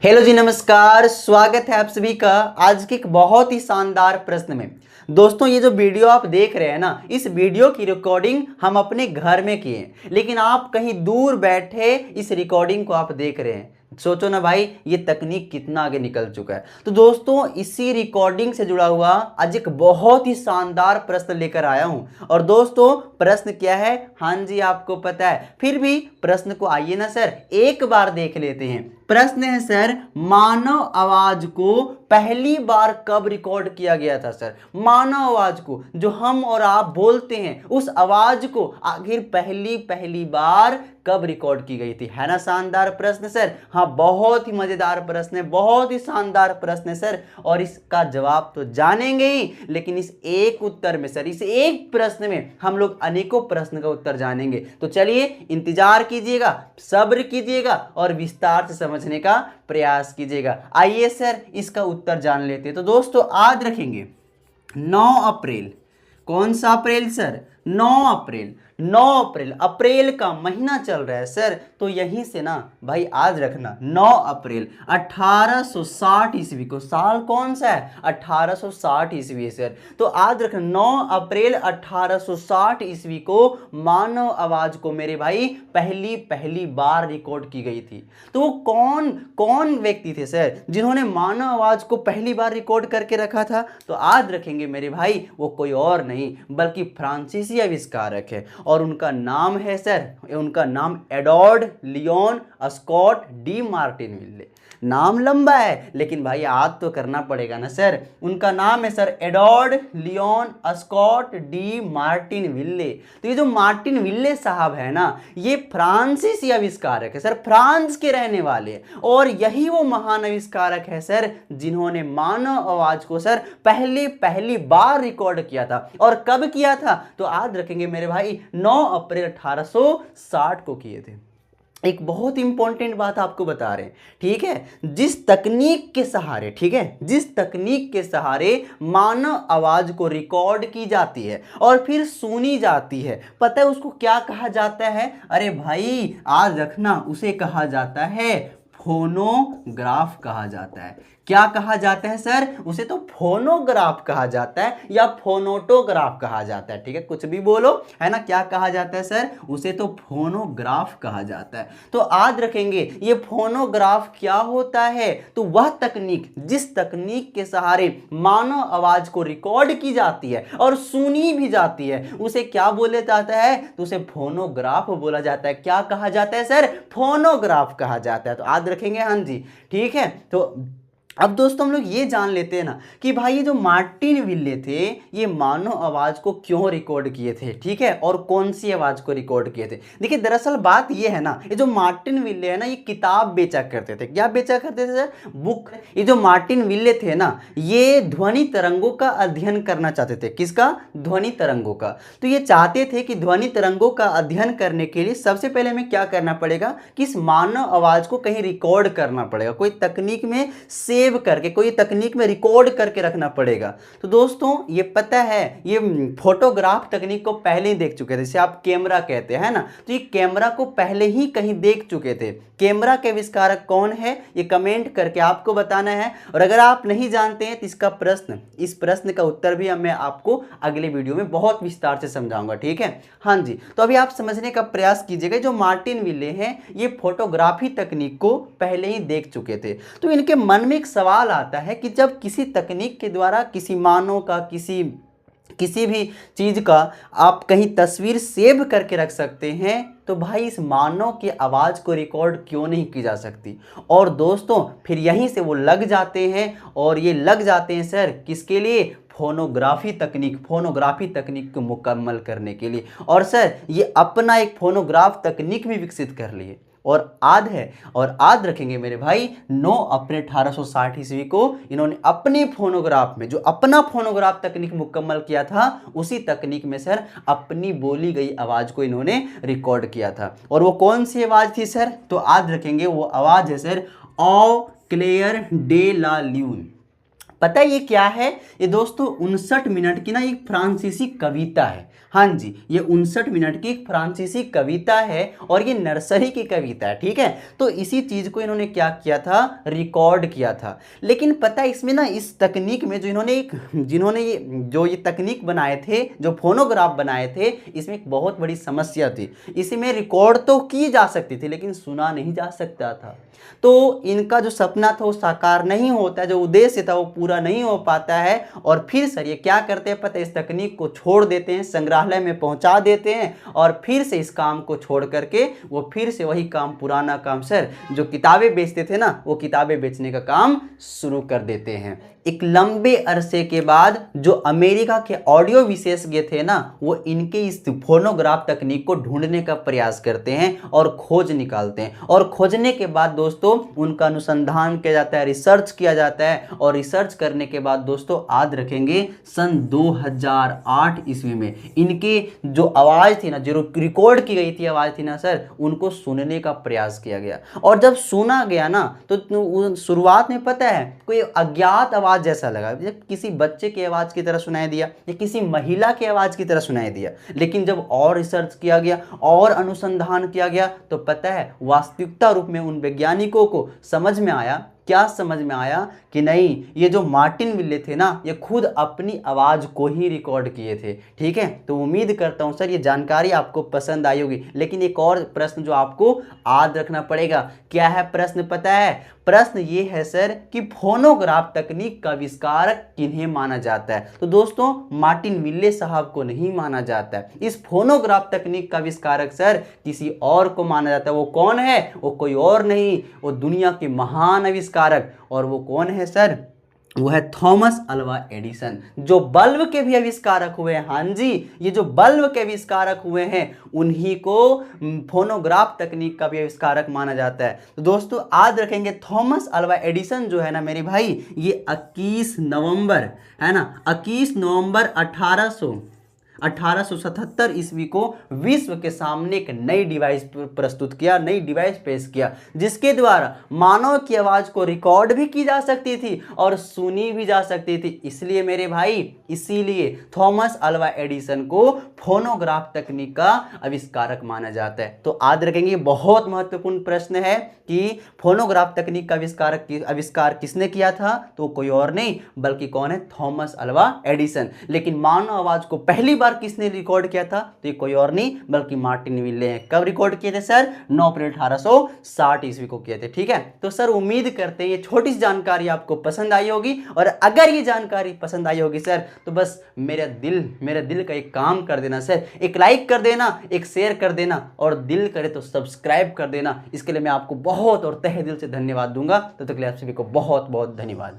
Hello जी, नमस्कार। स्वागत है आप सभी का आज के एक बहुत ही शानदार प्रश्न में। दोस्तों, ये जो वीडियो आप देख रहे हैं ना, इस वीडियो की रिकॉर्डिंग हम अपने घर में किए, लेकिन आप कहीं दूर बैठे इस रिकॉर्डिंग को आप देख रहे हैं। सोचो ना भाई, ये तकनीक कितना आगे निकल चुका है। तो दोस्तों, इसी रिकॉर्डिंग से जुड़ा हुआ आज एक बहुत ही शानदार प्रश्न लेकर आया हूं। और दोस्तों, प्रश्न क्या है? हाँ जी, आपको पता है। फिर भी प्रश्न को आइए ना सर एक बार देख लेते हैं। प्रश्न है सर, मानव आवाज को पहली बार कब रिकॉर्ड किया गया था? सर, मानव आवाज को, जो हम और आप बोलते हैं, उस आवाज को आखिर पहली बार कब रिकॉर्ड की गई थी? है ना शानदार प्रश्न सर? हाँ, बहुत ही मजेदार प्रश्न है, बहुत ही शानदार प्रश्न है सर। और इसका जवाब तो जानेंगे ही, लेकिन इस एक उत्तर में सर, इस एक प्रश्न में हम लोग अनेकों प्रश्न का उत्तर जानेंगे। तो चलिए, इंतजार कीजिएगा, सब्र कीजिएगा और विस्तार से समझने का प्रयास कीजिएगा। आइए सर, इसका उत्तर जान लेते हैं। तो दोस्तों, याद रखेंगे 9 अप्रैल। कौन सा अप्रैल सर? 9 अप्रैल। 9 अप्रैल, अप्रैल का महीना चल रहा है सर, तो यहीं से ना भाई याद रखना, 9 अप्रैल 1860 ईस्वी को। साल कौन सा है? 1860 ईस्वी सर। तो याद रखना, 9 अप्रैल 1860 ईस्वी को मानव आवाज को मेरे भाई पहली बार रिकॉर्ड की गई थी। तो वो कौन कौन व्यक्ति थे सर जिन्होंने मानव आवाज को पहली बार रिकॉर्ड करके रखा था? तो याद रखेंगे मेरे भाई, वो कोई और नहीं बल्कि फ्रांसीसी आविष्कारक है। और उनका नाम है सर, उनका नाम Edward Leon Scott de Martinville. नाम लंबा है, लेकिन भाई याद तो करना पड़ेगा ना सर। उनका नाम है sir Edward Leon Scott de Martinville. तो ये जो मार्टिन विल्ले साहब है ना, ये फ्रांसीसी आविष्कारक है सर, फ्रांस के रहने वाले। और यही वो महान आविष्कारक है सर जिन्होंने मानव आवाज को सर पहली बार रिकॉर्ड किया था। और कब किया था? तो याद रखेंगे मेरे भाई, 9 अप्रैल 1860 को किए थे। एक बहुत इंपॉर्टेंट बात आपको बता रहे हैं, ठीक है? जिस तकनीक के सहारे, ठीक है, जिस तकनीक के सहारे मानव आवाज को रिकॉर्ड की जाती है और फिर सुनी जाती है, पता है उसको क्या कहा जाता है? अरे भाई, आज रखना, उसे कहा जाता है फोनोग्राफ कहा जाता है। क्या कहा जाता है सर? उसे तो फोनोग्राफ कहा जाता है या फोनोटोग्राफ कहा जाता है, ठीक है, कुछ भी बोलो, है ना। क्या कहा जाता है सर? उसे तो फोनोग्राफ कहा जाता है। तो याद रखेंगे, ये फोनोग्राफ क्या होता है? तो वह तकनीक, जिस तकनीक के सहारे मानव आवाज को रिकॉर्ड की जाती है और सुनी भी जाती है, उसे क्या बोला जाता है? तो उसे फोनोग्राफ बोला जाता है। क्या कहा जाता है सर? फोनोग्राफ कहा जाता है। तो याद रखेंगे, हाँ जी, ठीक है। तो अब दोस्तों, हम लोग ये जान लेते हैं ना कि भाई ये जो मार्टिन विल्ले थे, ये मानव आवाज को क्यों रिकॉर्ड किए थे, ठीक है, और कौन सी आवाज को रिकॉर्ड किए थे। देखिए, दरअसल बात ये है ना, ये जो मार्टिन विल्ले है ना, ये किताब बेचा करते थे। क्या बेचा करते थे सर? बुक। ये जो मार्टिन विल्ले थे ना, ये ध्वनि तरंगों का अध्ययन करना चाहते थे। किसका? ध्वनि तरंगों का। तो ये चाहते थे कि ध्वनि तरंगों का अध्ययन करने के लिए सबसे पहले हमें क्या करना पड़ेगा कि इस मानव आवाज को कहीं रिकॉर्ड करना पड़ेगा, कोई तकनीक में सेव करके, कोई तकनीक में रिकॉर्ड करके रखना पड़ेगा। तो दोस्तों, ये पता है, ये फोटोग्राफ तकनीक को पहले ही देख चुके थे, जिसे आप कैमरा कहते हैं ना। तो ये कैमरा को पहले ही कहीं देख चुके थे। कैमरा के आविष्कारक कौन है, ये कमेंट करके आपको बताना है। और अगर आप नहीं जानते हैं तो इसका प्रश्न, इस प्रश्न का उत्तर भी मैं आपको अगले वीडियो में बहुत विस्तार से समझाऊंगा, ठीक है। हाँ जी, तो अभी आप समझने का प्रयास कीजिएगा। जो मार्टिन विल्ले हैं, ये फोटोग्राफी तकनीक को पहले ही देख चुके थे। तो इनके मन में एक सवाल आता है कि जब किसी तकनीक के द्वारा किसी मानव का, किसी भी चीज का आप कहीं तस्वीर सेव करके रख सकते हैं, तो भाई इस मानव की आवाज को रिकॉर्ड क्यों नहीं की जा सकती? और दोस्तों, फिर यहीं से वो लग जाते हैं। और ये लग जाते हैं सर किसके लिए? फोनोग्राफी तकनीक को मुकम्मल करने के लिए। और सर, ये अपना एक फोनोग्राफ तकनीक भी विकसित कर लिए। और याद रखेंगे मेरे भाई, 9 अप्रैल 1860 ईस्वी को इन्होंने अपने फोनोग्राफ में, जो अपना फोनोग्राफ तकनीक मुकम्मल किया था, उसी तकनीक में सर अपनी बोली गई आवाज को इन्होंने रिकॉर्ड किया था। और वो कौन सी आवाज थी सर? तो याद रखेंगे, वो आवाज है सर ओ क्लेयर डे ला ल्यून। पता है ये क्या है? ये दोस्तों 59 मिनट की ना एक फ्रांसीसी कविता है। हाँ जी, ये 59 मिनट की एक फ्रांसीसी कविता है और ये नर्सरी की कविता है, ठीक है। तो इसी चीज़ को इन्होंने क्या किया था, रिकॉर्ड किया था। लेकिन पता है इसमें ना, इस तकनीक में जो जिन्होंने ये तकनीक बनाए थे, जो फोनोग्राफ बनाए थे, इसमें एक बहुत बड़ी समस्या थी। इसमें रिकॉर्ड तो की जा सकती थी लेकिन सुना नहीं जा सकता था। तो इनका जो सपना था वो साकार नहीं होता, जो उद्देश्य था वो पूरा नहीं हो पाता है। और फिर सर ये क्या करते हैं पता है, इस तकनीक को छोड़ देते हैं, संग्रहालय में पहुंचा देते हैं और फिर से इस काम को छोड़ करके वो फिर से वही काम, पुराना काम सर, जो किताबें बेचते थे ना, वो किताबें बेचने का काम शुरू कर देते हैं। एक लंबे अरसे के बाद जो अमेरिका के ऑडियो विशेषज्ञ थे ना, वो इनके इस फोनोग्राफ तकनीक को ढूंढने का प्रयास करते हैं और खोज निकालते हैं। और खोजने के बाद दोस्तों उनका अनुसंधान किया जाता है, रिसर्च किया जाता है। और रिसर्च करने के बाद दोस्तों याद रखेंगे सन 2008 ईस्वी में इनके जो आवाज़ थी ना, जो रिकॉर्ड की गई थी आवाज़ थी ना सर, उनको सुनने का प्रयास किया गया। और जब सुना गया ना तो शुरुआत में पता है कोई अज्ञात आवाज़ जैसा लगा, जब किसी बच्चे की आवाज़ की तरह सुनाई दिया या किसी महिला की आवाज़ की तरह सुनाई दिया। लेकिन जब और रिसर्च किया गया और अनुसंधान किया गया तो पता है वास्तविकता रूप में उन वैज्ञानिकों को समझ में आया, क्या समझ में आया कि नहीं, ये जो मार्टिन विले थे ना, ये खुद अपनी आवाज़ को ही रिकॉर्ड किए थे, ठीक है। तो उम्मीद करता हूँ सर ये जानकारी आपको पसंद आई होगी। लेकिन एक और प्रश्न जो आपको याद रखना पड़ेगा, क्या है प्रश्न पता है? प्रश्न ये है सर कि फोनोग्राफ तकनीक का आविष्कारक किन्हें माना जाता है? तो दोस्तों मार्टिन विले साहब को नहीं माना जाता है। इस फोनोग्राफ तकनीक का आविष्कारक सर किसी और को माना जाता है। वो कौन है? वो कोई और नहीं, वो दुनिया के महान आविष्कारक। और वो कौन है सर? वो है थॉमस अल्वा एडिसन, जो बल्ब के भी आविष्कारक हुए हैं। हाँ जी, ये जो बल्ब के आविष्कारक हुए हैं उन्हीं को फोनोग्राफ तकनीक का भी आविष्कारक माना जाता है। तो दोस्तों याद रखेंगे थॉमस अल्वा एडिसन जो है ना मेरे भाई, ये 21 नवंबर है ना, 21 नवंबर 1877 ईस्वी को विश्व के सामने एक नई डिवाइस प्रस्तुत किया, नई डिवाइस पेश किया, जिसके द्वारा मानव की आवाज़ को रिकॉर्ड भी की जा सकती थी और सुनी भी जा सकती थी। इसलिए मेरे भाई, इसीलिए थॉमस अल्वा एडिसन को फोनोग्राफ तकनीक का आविष्कारक माना जाता है। तो याद रखेंगे बहुत महत्वपूर्ण प्रश्न है कि फोनोग्राफ तकनीक का आविष्कार किसने किया था? तो कोई और नहीं बल्कि कौन है? Thomas Alva Edison. लेकिन मानव आवाज़ को पहली बार किसने रिकॉर्ड किया था? तो ये कोई और नहीं बल्कि मार्टिन विले हैं। कब रिकॉर्ड किए थे सर? 9 अप्रैल 1860 ईस्वी को किए थे, ठीक है। तो सर उम्मीद करते हैं ये छोटी सी जानकारी आपको पसंद आई होगी। और अगर ये जानकारी पसंद आई होगी सर तो बस मेरे दिल का एक काम कर देना सर, एक लाइक कर देना, एक शेयर कर देना और दिल करे तो सब्सक्राइब कर देना। इसके लिए मैं आपको बहुत और तहे दिल से धन्यवाद दूंगा। तो तक के लिए आप सभी को बहुत बहुत धन्यवाद।